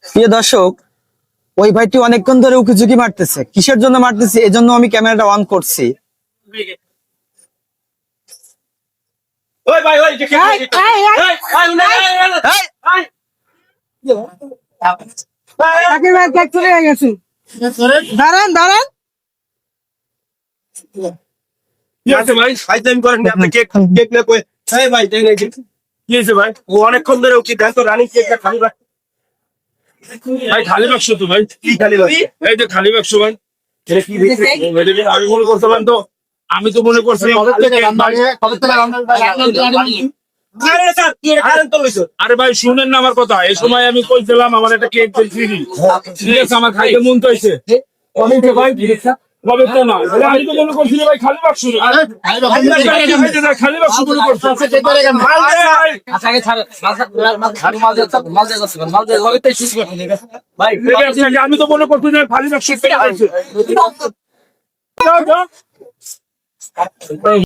প্রিয় দর্শক, ওই ভাইটি অনেকক্ষণ ধরে উকিঝুঁকি মারতেছে। কিসের জন্য মারতেছে এজন্য আমি ক্যামেরাটা অন করছি। দাঁড়ান দাঁড়ান, অনেকক্ষণ ধরে উকি দেন তো রানিং কেকটা খালি ভাই, খালি বাক্স তো ভাই, কি খালি বাক্স? এই যে খালি বাক্স ভাই, আমি মনে করছিলাম তো, আমি তো মনে করছিলাম আরে ভাই শুনেন না আমার কথা। এই সময় আমি কইছিলাম আমার একটা কেক ফ্রি, ঠিক আছে? আমার খাইতে মন তো হয়েছে ভাই, কবে তো না, আমি তো মনে করছিলাম ভাই খালি বাক্স, খালি বাক্স মনে করছি। আমি তো মনে করছি খালি বাক্স।